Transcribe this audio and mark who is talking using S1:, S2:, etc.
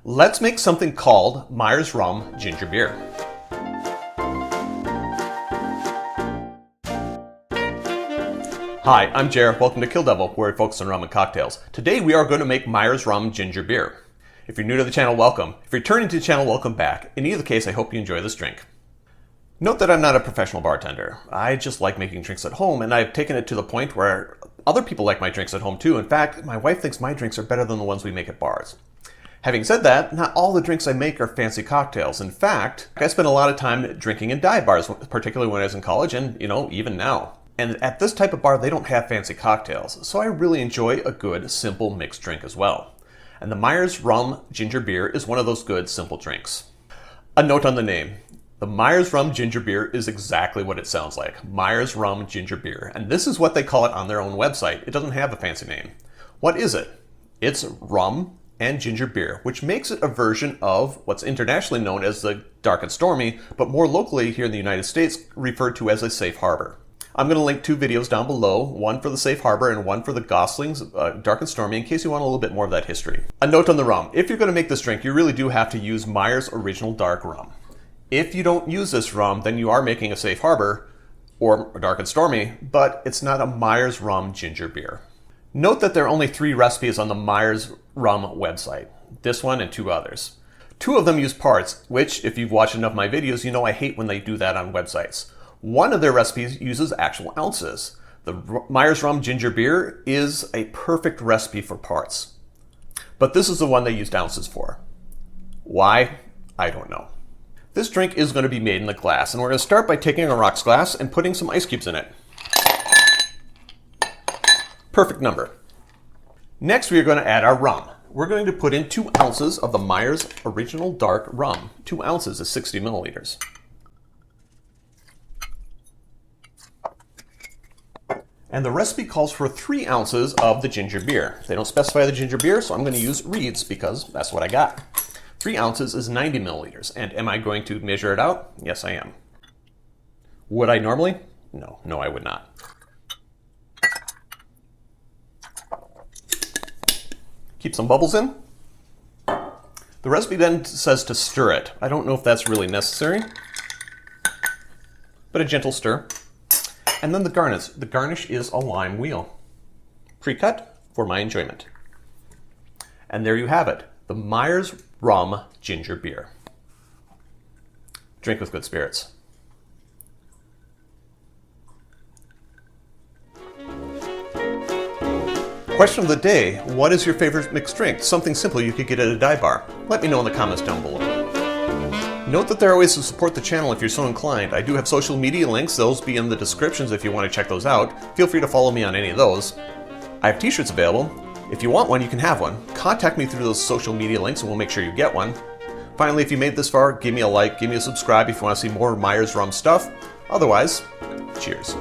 S1: Let's make something called Myers Rum Ginger Beer. Hi, I'm Jer. Welcome to Kill-Divill, where we focus on rum and cocktails. Today we are going to make Myers Rum Ginger Beer. If you're new to the channel, welcome. If you're returning to the channel, welcome back. In either case, I hope you enjoy this drink. Note that I'm not a professional bartender. I just like making drinks at home, and I've taken it to the point where other people like my drinks at home too. In fact, my wife thinks my drinks are better than the ones we make at bars. Having said that, not all the drinks I make are fancy cocktails. In fact, I spent a lot of time drinking in dive bars, particularly when I was in college and, even now. And at this type of bar, they don't have fancy cocktails, so I really enjoy a good, simple mixed drink as well. And the Myers Rum Ginger Beer is one of those good, simple drinks. A note on the name. The Myers Rum Ginger Beer is exactly what it sounds like. Myers Rum Ginger Beer. And this is what they call it on their own website. It doesn't have a fancy name. What is it? It's rum and ginger beer, which makes it a version of what's internationally known as the Dark and Stormy, but more locally here in the United States referred to as a safe harbor. I'm going to link two videos down below, one for the Safe Harbor and one for the Gosling's Dark and Stormy, in case you want a little bit more of that history. A note on the rum. If you're going to make this drink, you really do have to use Myers Original Dark Rum. If you don't use this rum, then you are making a Safe Harbor or a Dark and Stormy, but it's not a Myers Rum Ginger Beer. Note that there are only 3 recipes on the Myers Rum website. This one and 2 others. 2 of them use parts, which, if you've watched enough of my videos, you know I hate when they do that on websites. One of their recipes uses actual ounces. The Myers Rum Ginger Beer is a perfect recipe for parts. But this is the one they used ounces for. Why? I don't know. This drink is going to be made in a glass, and we're going to start by taking a rocks glass and putting some ice cubes in it. Perfect number. Next, we are going to add our rum. We're going to put in 2 ounces of the Myers Original Dark Rum. 2 ounces is 60 milliliters. And the recipe calls for 3 ounces of the ginger beer. They don't specify the ginger beer, so I'm going to use Reed's because that's what I got. 3 ounces is 90 milliliters. And am I going to measure it out? Yes, I am. Would I normally? No, I would not. Keep some bubbles in. The recipe then says to stir it. I don't know if that's really necessary, but a gentle stir. And then the garnish. The garnish is a lime wheel, pre-cut for my enjoyment. And there you have it, the Myers Rum Ginger Beer. Drink with good spirits. Question of the day, what is your favorite mixed drink? Something simple you could get at a dive bar. Let me know in the comments down below. Note that there are ways to support the channel if you're so inclined. I do have social media links, those be in the descriptions if you want to check those out. Feel free to follow me on any of those. I have t-shirts available. If you want one, you can have one. Contact me through those social media links and we'll make sure you get one. Finally, if you made this far, give me a like, give me a subscribe if you want to see more Myers Rum stuff. Otherwise, cheers.